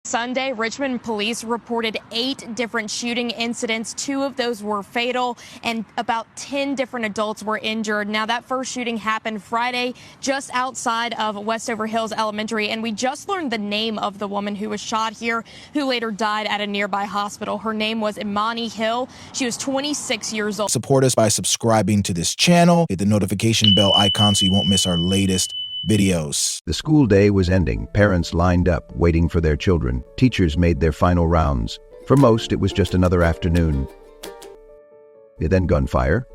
Sunday, Richmond police reported 8 different shooting incidents. 2 of those were fatal, and about 10 different adults were injured. Now, that first shooting happened Friday just outside of Westover Hills Elementary, and we just learned the name of the woman who was shot here, who later died at a nearby hospital. Her name was Imani Hill. She was 26 years old. Support us by subscribing to this channel. Hit the notification bell icon so you won't miss our latest videos. The school day was ending. Parents lined up, waiting for their children. Teachers made their final rounds. For most, it was just another afternoon. Then gunfire.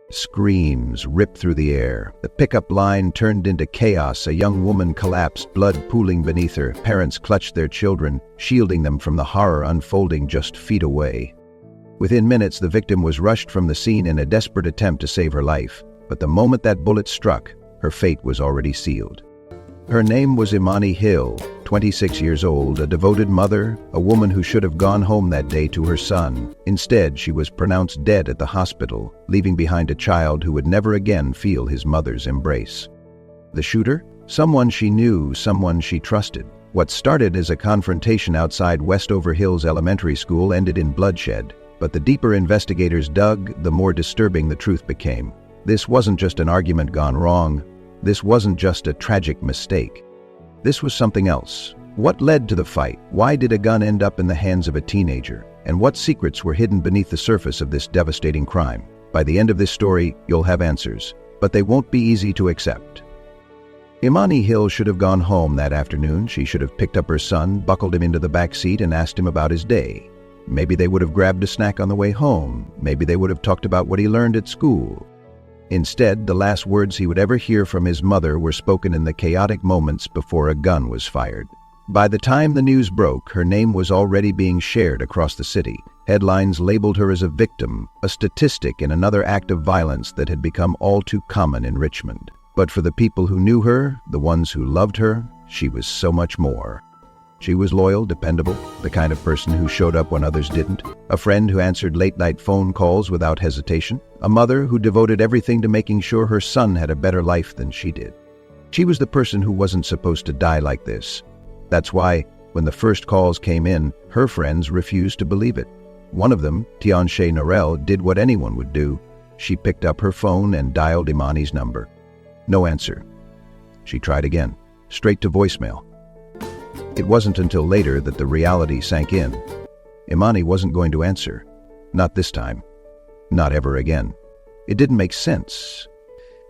Screams ripped through the air. The pickup line turned into chaos. A young woman collapsed, blood pooling beneath her. Parents clutched their children, shielding them from the horror unfolding just feet away. Within minutes, the victim was rushed from the scene in a desperate attempt to save her life. But the moment that bullet struck, her fate was already sealed. Her name was Imani Hill, 26 years old, a devoted mother, a woman who should have gone home that day to her son. Instead, she was pronounced dead at the hospital, leaving behind a child who would never again feel his mother's embrace. The shooter? Someone she knew, someone she trusted. What started as a confrontation outside Westover Hills Elementary School ended in bloodshed. But the deeper investigators dug, the more disturbing the truth became. This wasn't just an argument gone wrong. This wasn't just a tragic mistake. This was something else. What led to the fight? Why did a gun end up in the hands of a teenager? And what secrets were hidden beneath the surface of this devastating crime? By the end of this story, you'll have answers, but they won't be easy to accept. Imani Hill should have gone home that afternoon. She should have picked up her son, buckled him into the back seat, and asked him about his day. Maybe they would have grabbed a snack on the way home. Maybe they would have talked about what he learned at school. Instead, the last words he would ever hear from his mother were spoken in the chaotic moments before a gun was fired. By the time the news broke, her name was already being shared across the city. Headlines labeled her as a victim, a statistic in another act of violence that had become all too common in Richmond. But for the people who knew her, the ones who loved her, she was so much more. She was loyal, dependable, the kind of person who showed up when others didn't, a friend who answered late-night phone calls without hesitation, a mother who devoted everything to making sure her son had a better life than she did. She was the person who wasn't supposed to die like this. That's why, when the first calls came in, her friends refused to believe it. One of them, Tianshe Norell, did what anyone would do. She picked up her phone and dialed Imani's number. No answer. She tried again, straight to voicemail. It wasn't until later that the reality sank in. Imani wasn't going to answer. Not this time. Not ever again. It didn't make sense.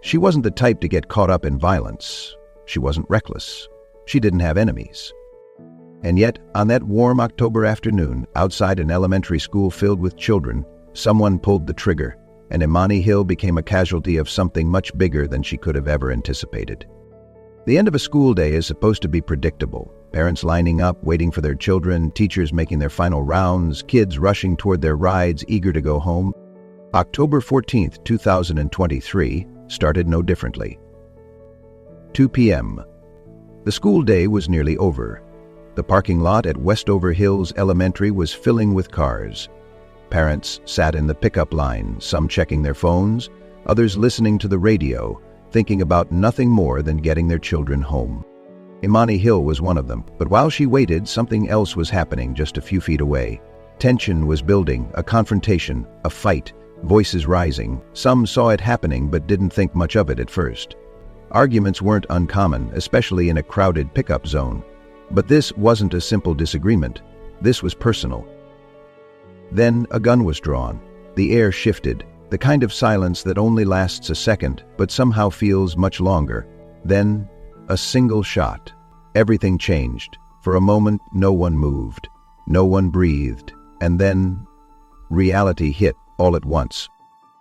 She wasn't the type to get caught up in violence. She wasn't reckless. She didn't have enemies. And yet, on that warm October afternoon, outside an elementary school filled with children, someone pulled the trigger, and Imani Hill became a casualty of something much bigger than she could have ever anticipated. The end of a school day is supposed to be predictable. Parents lining up, waiting for their children, teachers making their final rounds, kids rushing toward their rides, eager to go home. October 14th, 2023, started no differently. 2 p.m. The school day was nearly over. The parking lot at Westover Hills Elementary was filling with cars. Parents sat in the pickup line, some checking their phones, others listening to the radio, thinking about nothing more than getting their children home. Imani Hill was one of them, but while she waited, something else was happening just a few feet away. Tension was building, a confrontation, a fight, voices rising. Some saw it happening but didn't think much of it at first. Arguments weren't uncommon, especially in a crowded pickup zone. But this wasn't a simple disagreement. This was personal. Then a gun was drawn. The air shifted, the kind of silence that only lasts a second but somehow feels much longer. Then a single shot. Everything changed. For a moment, no one moved. No one breathed. And then, reality hit all at once.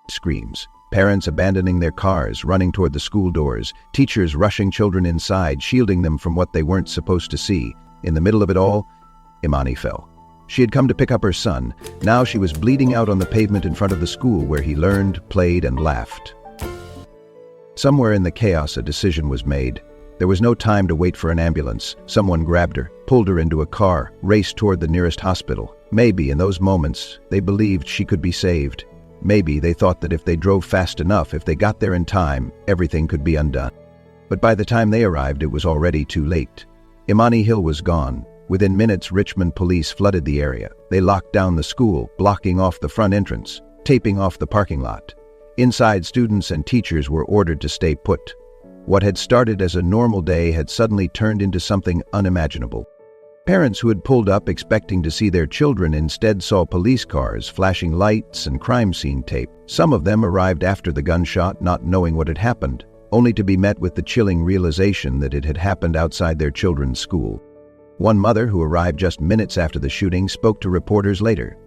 Screams. Parents abandoning their cars, running toward the school doors. Teachers rushing children inside, shielding them from what they weren't supposed to see. In the middle of it all, Imani fell. She had come to pick up her son. Now she was bleeding out on the pavement in front of the school where he learned, played, and laughed. Somewhere in the chaos, a decision was made. There was no time to wait for an ambulance. Someone grabbed her, pulled her into a car, raced toward the nearest hospital. Maybe in those moments, they believed she could be saved. Maybe they thought that if they drove fast enough, if they got there in time, everything could be undone. But by the time they arrived, it was already too late. Imani Hill was gone, Within minutes, Richmond police flooded the area. They locked down the school, blocking off the front entrance, taping off the parking lot. Inside, students and teachers were ordered to stay put. What had started as a normal day had suddenly turned into something unimaginable. Parents who had pulled up expecting to see their children instead saw police cars, flashing lights, and crime scene tape. Some of them arrived after the gunshot, not knowing what had happened, only to be met with the chilling realization that it had happened outside their children's school. One mother, who arrived just minutes after the shooting, spoke to reporters later.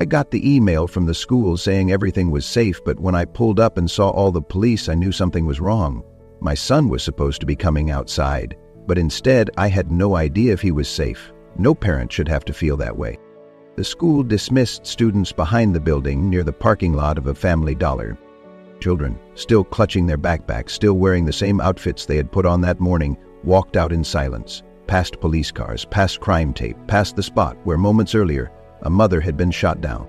"I got the email from the school saying everything was safe, but when I pulled up and saw all the police, I knew something was wrong. My son was supposed to be coming outside, but instead I had no idea if he was safe. No parent should have to feel that way." The school dismissed students behind the building near the parking lot of a Family Dollar. Children, still clutching their backpacks, still wearing the same outfits they had put on that morning, walked out in silence, past police cars, past crime tape, past the spot where moments earlier a mother had been shot down.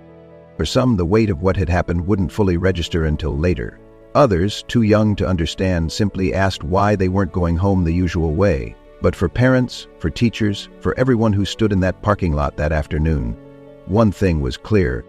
For some, the weight of what had happened wouldn't fully register until later. Others, too young to understand, simply asked why they weren't going home the usual way. But for parents, for teachers, for everyone who stood in that parking lot that afternoon, one thing was clear.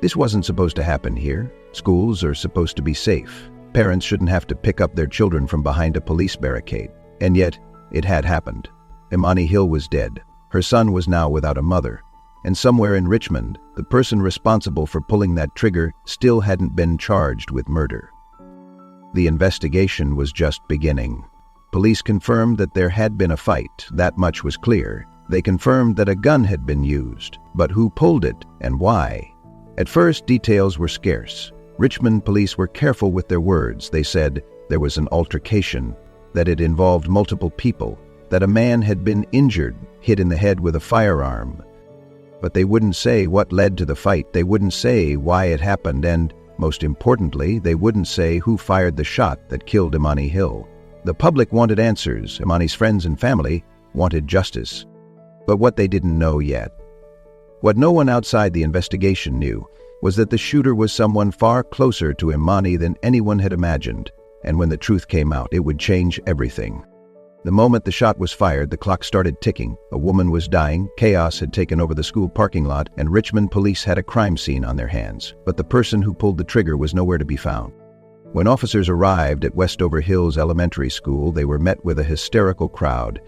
This wasn't supposed to happen here. Schools are supposed to be safe. Parents shouldn't have to pick up their children from behind a police barricade. And yet, it had happened. Imani Hill was dead. Her son was now without a mother. And somewhere in Richmond, the person responsible for pulling that trigger still hadn't been charged with murder. The investigation was just beginning. Police confirmed that there had been a fight, that much was clear. They confirmed that a gun had been used, but who pulled it and why? At first, details were scarce. Richmond police were careful with their words. They said there was an altercation, that it involved multiple people, that a man had been injured, hit in the head with a firearm. But they wouldn't say what led to the fight. They wouldn't say why it happened, and, most importantly, they wouldn't say who fired the shot that killed Imani Hill. The public wanted answers. Imani's friends and family wanted justice. But what they didn't know yet, what no one outside the investigation knew, was that the shooter was someone far closer to Imani than anyone had imagined. And when the truth came out, it would change everything. The moment the shot was fired, the clock started ticking. A woman was dying, chaos had taken over the school parking lot, and Richmond police had a crime scene on their hands. But the person who pulled the trigger was nowhere to be found. When officers arrived at Westover Hills Elementary School, they were met with a hysterical crowd.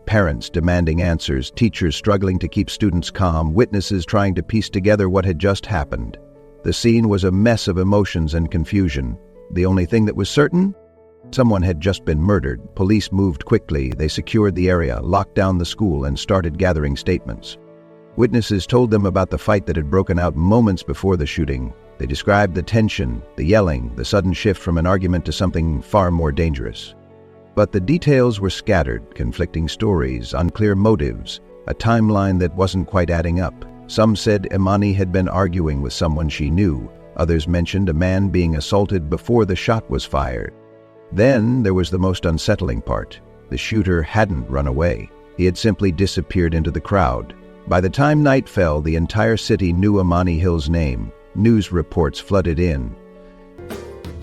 Parents demanding answers, teachers struggling to keep students calm, witnesses trying to piece together what had just happened. The scene was a mess of emotions and confusion. The only thing that was certain? Someone had just been murdered. Police moved quickly. They secured the area, locked down the school, and started gathering statements. Witnesses told them about the fight that had broken out moments before the shooting. They described the tension, the yelling, the sudden shift from an argument to something far more dangerous. But the details were scattered, conflicting stories, unclear motives, a timeline that wasn't quite adding up. Some said Imani had been arguing with someone she knew. Others mentioned a man being assaulted before the shot was fired. Then there was the most unsettling part. The shooter hadn't run away. He had simply disappeared into the crowd. By the time night fell, the entire city knew Imani Hill's name. News reports flooded in.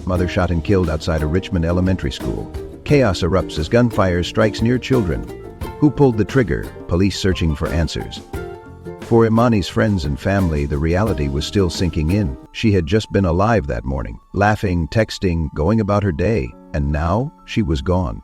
Mother shot and killed outside a Richmond elementary school. Chaos erupts as gunfire strikes near children. Who pulled the trigger? Police searching for answers. For Imani's friends and family, the reality was still sinking in. She had just been alive that morning, laughing, texting, going about her day. And now she was gone.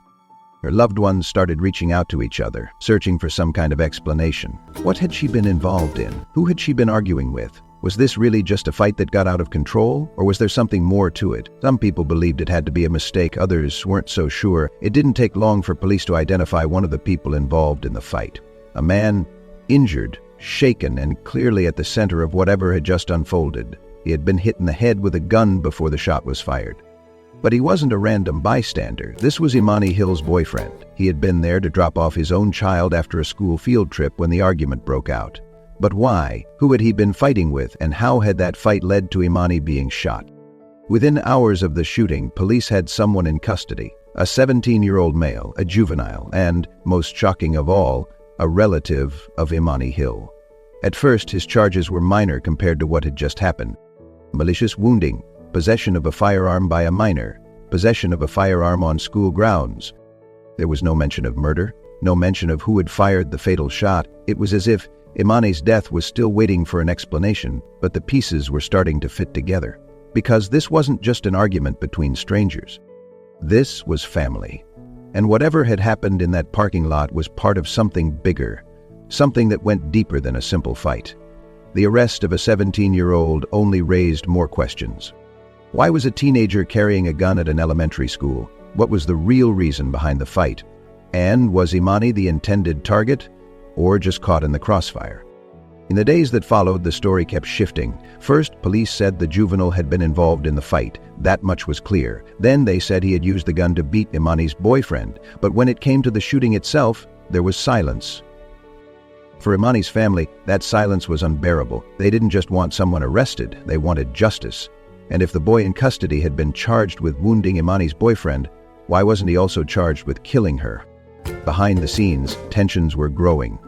Her loved ones started reaching out to each other, searching for some kind of explanation. What had she been involved in? Who had she been arguing with? Was this really just a fight that got out of control, or was there something more to it? Some people believed it had to be a mistake, others weren't so sure. It didn't take long for police to identify one of the people involved in the fight. A man injured, shaken, and clearly at the center of whatever had just unfolded. He had been hit in the head with a gun before the shot was fired. But he wasn't a random bystander. This was Imani Hill's boyfriend. He had been there to drop off his own child after a school field trip when the argument broke out. But why? Who had he been fighting with, and how had that fight led to Imani being shot? Within hours of the shooting, police had someone in custody, a 17-year-old male, a juvenile, and, most shocking of all, a relative of Imani Hill. At first, his charges were minor compared to what had just happened. Malicious wounding, possession of a firearm by a minor, possession of a firearm on school grounds. There was no mention of murder, no mention of who had fired the fatal shot. It was as if Imani's death was still waiting for an explanation, but the pieces were starting to fit together. Because this wasn't just an argument between strangers. This was family. And whatever had happened in that parking lot was part of something bigger, something that went deeper than a simple fight. The arrest of a 17-year-old only raised more questions. Why was a teenager carrying a gun at an elementary school? What was the real reason behind the fight? And was Imani the intended target, or just caught in the crossfire? In the days that followed, the story kept shifting. First, police said the juvenile had been involved in the fight. That much was clear. Then they said he had used the gun to beat Imani's boyfriend. But when it came to the shooting itself, there was silence. For Imani's family, that silence was unbearable. They didn't just want someone arrested, they wanted justice. And if the boy in custody had been charged with wounding Imani's boyfriend, why wasn't he also charged with killing her? Behind the scenes, tensions were growing.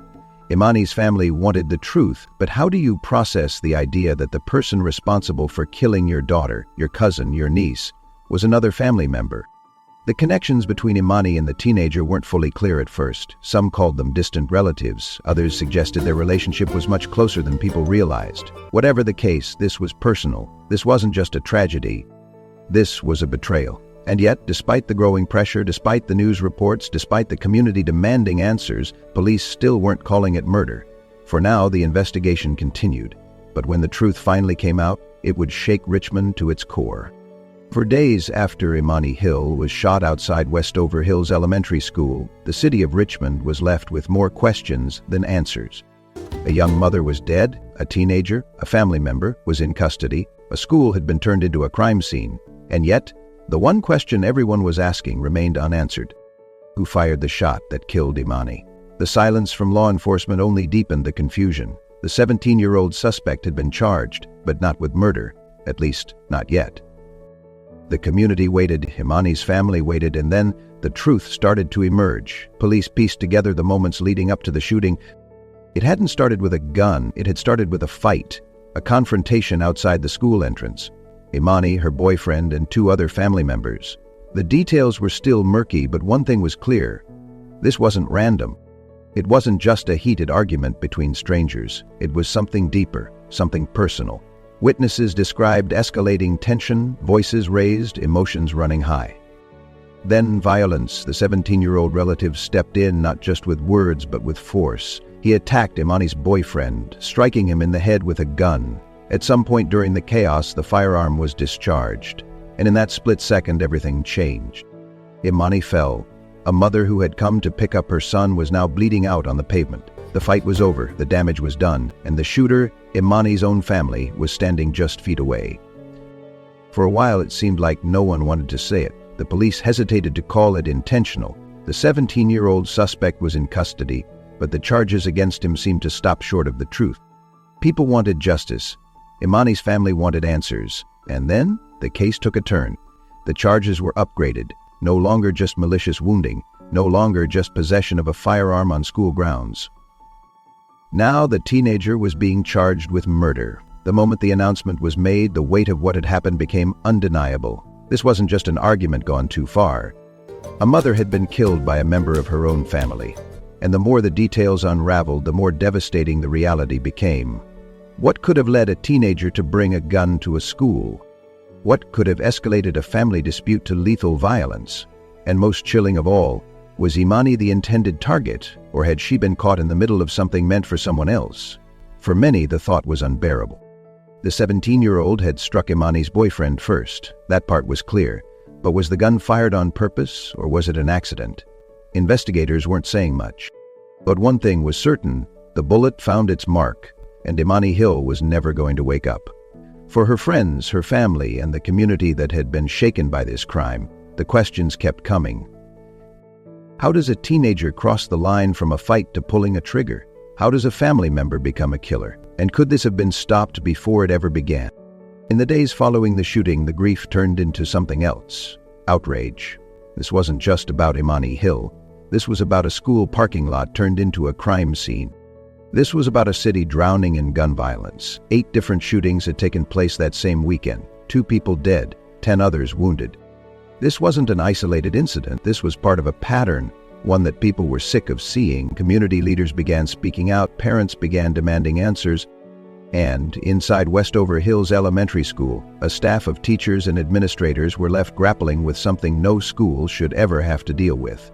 Imani's family wanted the truth, but how do you process the idea that the person responsible for killing your daughter, your cousin, your niece, was another family member? The connections between Imani and the teenager weren't fully clear at first. Some called them distant relatives. Others suggested their relationship was much closer than people realized. Whatever the case, this was personal. This wasn't just a tragedy. This was a betrayal. And yet, despite the growing pressure, despite the news reports, despite the community demanding answers, police still weren't calling it murder. For now, the investigation continued. But when the truth finally came out, it would shake Richmond to its core. For days after Imani Hill was shot outside Westover Hills Elementary School, the city of Richmond was left with more questions than answers. A young mother was dead, a teenager, a family member, was in custody, a school had been turned into a crime scene, and yet, the one question everyone was asking remained unanswered. Who fired the shot that killed Imani? The silence from law enforcement only deepened the confusion. The 17-year-old suspect had been charged, but not with murder, at least not yet. The community waited, Imani's family waited, and then the truth started to emerge. Police pieced together the moments leading up to the shooting. It hadn't started with a gun, it had started with a fight, a confrontation outside the school entrance. Imani, her boyfriend, and 2 other family members. The details were still murky, but one thing was clear. This wasn't random. It wasn't just a heated argument between strangers. It was something deeper, something personal. Witnesses described escalating tension, voices raised, emotions running high. Then violence. The 17-year-old relative stepped in not just with words but with force. He attacked Imani's boyfriend, striking him in the head with a gun. At some point during the chaos, the firearm was discharged, and in that split second, everything changed. Imani fell. A mother who had come to pick up her son was now bleeding out on the pavement. The fight was over, the damage was done, and the shooter, Imani's own family, was standing just feet away. For a while, it seemed like no one wanted to say it. The police hesitated to call it intentional. The 17-year-old suspect was in custody, but the charges against him seemed to stop short of the truth. People wanted justice. Imani's family wanted answers. And then, the case took a turn. The charges were upgraded. No longer just malicious wounding. No longer just possession of a firearm on school grounds. Now the teenager was being charged with murder. The moment the announcement was made, the weight of what had happened became undeniable. This wasn't just an argument gone too far. A mother had been killed by a member of her own family. And the more the details unraveled, the more devastating the reality became. What could have led a teenager to bring a gun to a school? What could have escalated a family dispute to lethal violence? And most chilling of all, was Imani the intended target, or had she been caught in the middle of something meant for someone else? For many, the thought was unbearable. The 17-year-old had struck Imani's boyfriend first. That part was clear. But was the gun fired on purpose, or was it an accident? Investigators weren't saying much. But one thing was certain, the bullet found its mark, and Imani Hill was never going to wake up. For her friends, her family, and the community that had been shaken by this crime, the questions kept coming. How does a teenager cross the line from a fight to pulling a trigger? How does a family member become a killer? And could this have been stopped before it ever began? In the days following the shooting, the grief turned into something else. Outrage. This wasn't just about Imani Hill. This was about a school parking lot turned into a crime scene. This was about a city drowning in gun violence. 8 different shootings had taken place that same weekend. 2 people dead, 10 others wounded. This wasn't an isolated incident. This was part of a pattern, one that people were sick of seeing. Community leaders began speaking out, parents began demanding answers, and inside Westover Hills Elementary School, a staff of teachers and administrators were left grappling with something no school should ever have to deal with.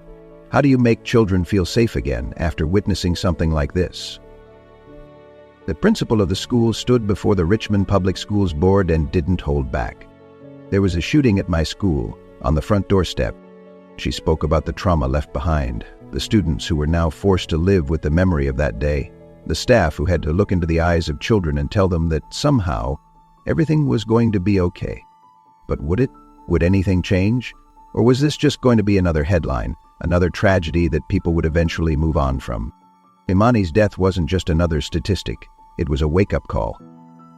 How do you make children feel safe again after witnessing something like this? The principal of the school stood before the Richmond Public Schools Board and didn't hold back. There was a shooting at my school, on the front doorstep. She spoke about the trauma left behind, the students who were now forced to live with the memory of that day, the staff who had to look into the eyes of children and tell them that somehow everything was going to be okay. But would it? Would anything change? Or was this just going to be another headline, another tragedy that people would eventually move on from? Imani's death wasn't just another statistic, it was a wake-up call.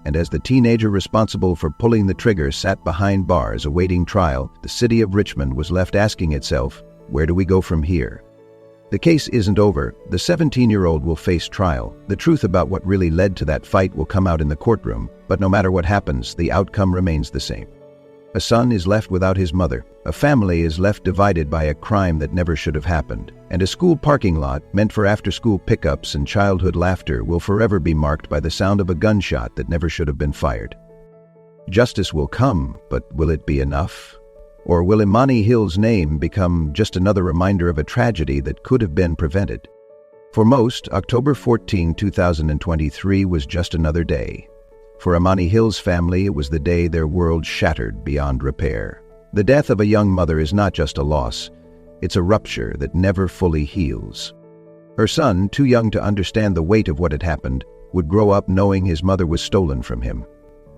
And as the teenager responsible for pulling the trigger sat behind bars awaiting trial, the city of Richmond was left asking itself, where do we go from here? The case isn't over. The 17-year-old will face trial. The truth about what really led to that fight will come out in the courtroom, but no matter what happens, the outcome remains the same. A son is left without his mother, a family is left divided by a crime that never should have happened, and a school parking lot meant for after-school pickups and childhood laughter will forever be marked by the sound of a gunshot that never should have been fired. Justice will come, but will it be enough? Or will Imani Hill's name become just another reminder of a tragedy that could have been prevented? For most, October 14, 2023 was just another day. For Imani Hill's family, it was the day their world shattered beyond repair. The death of a young mother is not just a loss, it's a rupture that never fully heals. Her son, too young to understand the weight of what had happened, would grow up knowing his mother was stolen from him.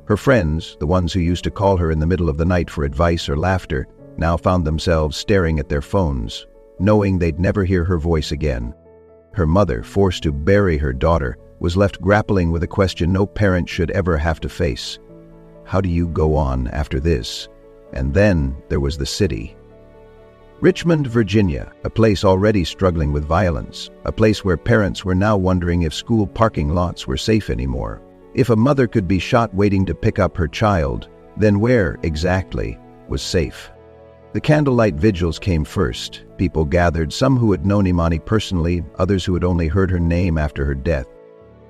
Her friends, the ones who used to call her in the middle of the night for advice or laughter, now found themselves staring at their phones, knowing they'd never hear her voice again. Her mother, forced to bury her daughter, was left grappling with a question no parent should ever have to face. How do you go on after this? And then there was the city. Richmond, Virginia, a place already struggling with violence, a place where parents were now wondering if school parking lots were safe anymore. If a mother could be shot waiting to pick up her child, then where, exactly, was safe? The candlelight vigils came first. People gathered, some who had known Imani personally, others who had only heard her name after her death.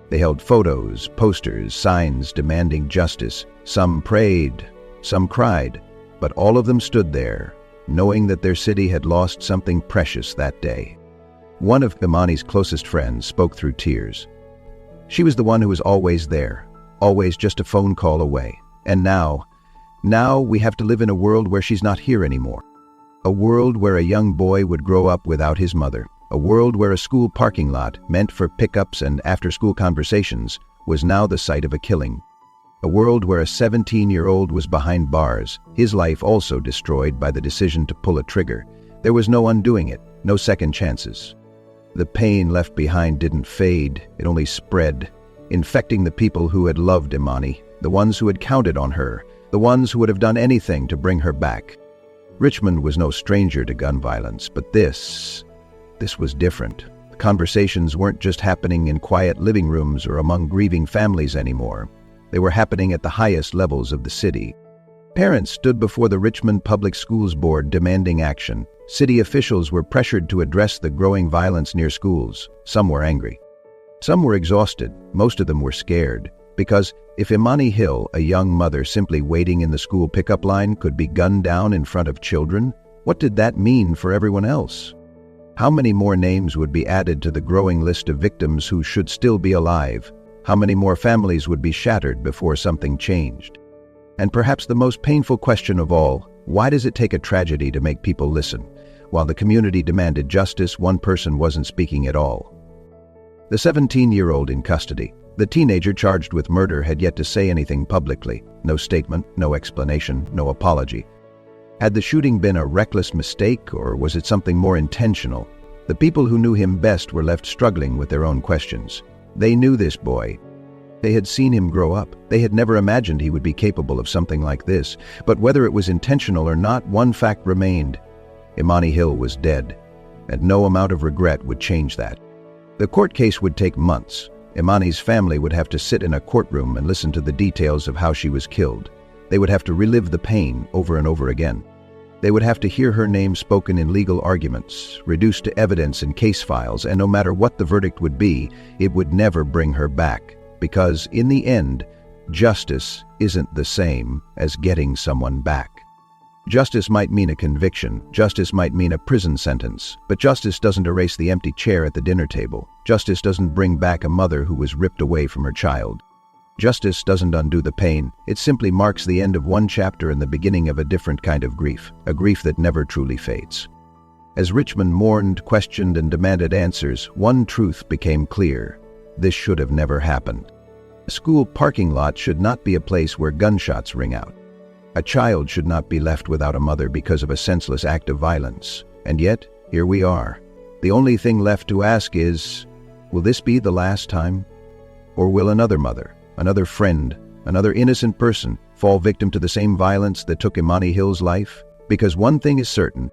They held photos, posters, signs demanding justice. Some prayed, some cried, but all of them stood there, knowing that their city had lost something precious that day. One of Imani's closest friends spoke through tears. She was the one who was always there, always just a phone call away. And now we have to live in a world where she's not here anymore. A world where a young boy would grow up without his mother. A world where a school parking lot, meant for pickups and after-school conversations, was now the site of a killing. A world where a 17-year-old was behind bars, his life also destroyed by the decision to pull a trigger. There was no undoing it, no second chances. The pain left behind didn't fade, it only spread, infecting the people who had loved Imani, the ones who had counted on her, the ones who would have done anything to bring her back. Richmond was no stranger to gun violence, but this was different. The conversations weren't just happening in quiet living rooms or among grieving families anymore. They were happening at the highest levels of the city. Parents stood before the Richmond Public Schools Board demanding action. City officials were pressured to address the growing violence near schools. Some were angry. Some were exhausted. Most of them were scared. Because if Imani Hill, a young mother simply waiting in the school pickup line, could be gunned down in front of children, what did that mean for everyone else? How many more names would be added to the growing list of victims who should still be alive? How many more families would be shattered before something changed? And perhaps the most painful question of all, why does it take a tragedy to make people listen? While the community demanded justice, one person wasn't speaking at all. The 17-year-old in custody, the teenager charged with murder, had yet to say anything publicly. No statement, no explanation, no apology. Had the shooting been a reckless mistake, or was it something more intentional? The people who knew him best were left struggling with their own questions. They knew this boy. They had seen him grow up. They had never imagined he would be capable of something like this. But whether it was intentional or not, one fact remained. Imani Hill was dead, and no amount of regret would change that. The court case would take months. Imani's family would have to sit in a courtroom and listen to the details of how she was killed. They would have to relive the pain over and over again. They would have to hear her name spoken in legal arguments, reduced to evidence in case files, and no matter what the verdict would be, it would never bring her back. Because, in the end, justice isn't the same as getting someone back. Justice might mean a conviction, justice might mean a prison sentence, but justice doesn't erase the empty chair at the dinner table. Justice doesn't bring back a mother who was ripped away from her child. Justice doesn't undo the pain, it simply marks the end of one chapter and the beginning of a different kind of grief, a grief that never truly fades. As Richmond mourned, questioned, and demanded answers, one truth became clear: this should have never happened. A school parking lot should not be a place where gunshots ring out. A child should not be left without a mother because of a senseless act of violence. And yet, here we are. The only thing left to ask is, will this be the last time? Or will another mother, another friend, another innocent person fall victim to the same violence that took Imani Hill's life? Because one thing is certain: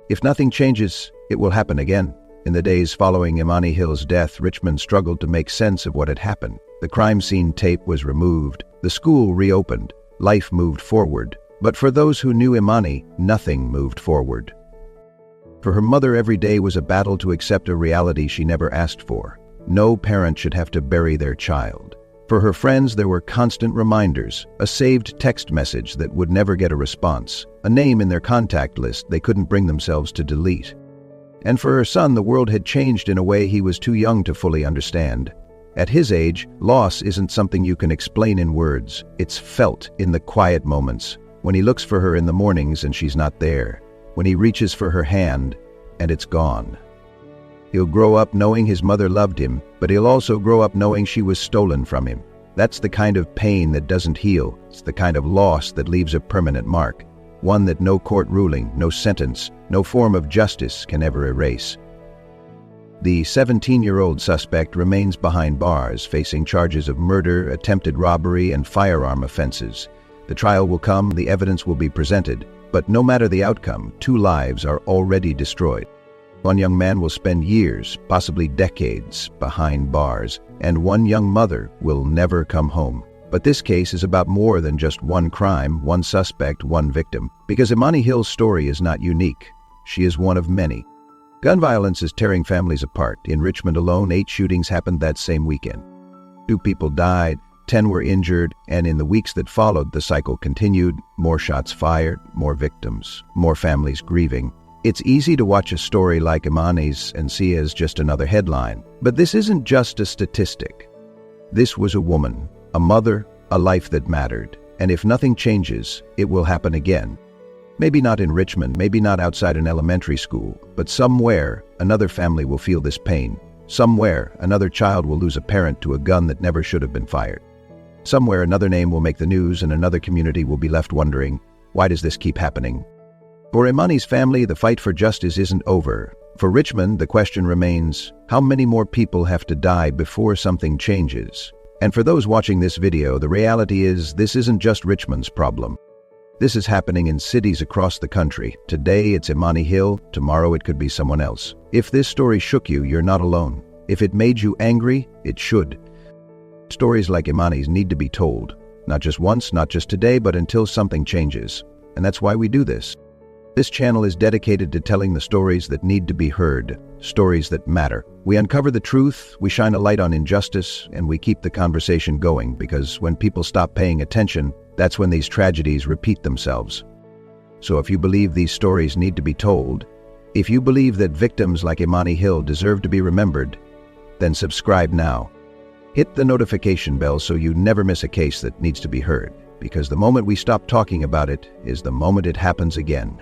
if nothing changes, it will happen again. In the days following Imani Hill's death, Richmond struggled to make sense of what had happened. The crime scene tape was removed, the school reopened, life moved forward. But for those who knew Imani, nothing moved forward. For her mother, every day was a battle to accept a reality she never asked for. No parent should have to bury their child. For her friends, there were constant reminders, a saved text message that would never get a response, a name in their contact list they couldn't bring themselves to delete. And for her son, the world had changed in a way he was too young to fully understand. At his age, loss isn't something you can explain in words. It's felt in the quiet moments, when he looks for her in the mornings and she's not there, when he reaches for her hand and it's gone. He'll grow up knowing his mother loved him, but he'll also grow up knowing she was stolen from him. That's the kind of pain that doesn't heal. It's the kind of loss that leaves a permanent mark, one that no court ruling, no sentence, no form of justice can ever erase. The 17-year-old suspect remains behind bars, facing charges of murder, attempted robbery, and firearm offenses. The trial will come, the evidence will be presented, but no matter the outcome, 2 lives are already destroyed. One young man will spend years, possibly decades, behind bars, and one young mother will never come home. But this case is about more than just one crime, one suspect, one victim, because Imani Hill's story is not unique. She is one of many. Gun violence is tearing families apart. In Richmond alone, 8 shootings happened that same weekend. 2 people died, 10 were injured, and in the weeks that followed, the cycle continued. More shots fired, more victims, more families grieving. It's easy to watch a story like Imani's and see it as just another headline. But this isn't just a statistic. This was a woman, a mother, a life that mattered. And if nothing changes, it will happen again. Maybe not in Richmond, maybe not outside an elementary school, but somewhere another family will feel this pain. Somewhere another child will lose a parent to a gun that never should have been fired. Somewhere another name will make the news and another community will be left wondering, why does this keep happening? For Imani's family, the fight for justice isn't over. For Richmond, the question remains, how many more people have to die before something changes? And for those watching this video, the reality is this isn't just Richmond's problem. This is happening in cities across the country. Today it's Imani Hill, tomorrow it could be someone else. If this story shook you, you're not alone. If it made you angry, it should. Stories like Imani's need to be told. Not just once, not just today, but until something changes. And that's why we do this. This channel is dedicated to telling the stories that need to be heard, stories that matter. We uncover the truth, we shine a light on injustice, and we keep the conversation going, because when people stop paying attention, that's when these tragedies repeat themselves. So if you believe these stories need to be told, if you believe that victims like Imani Hill deserve to be remembered, then subscribe now. Hit the notification bell so you never miss a case that needs to be heard, because the moment we stop talking about it is the moment it happens again.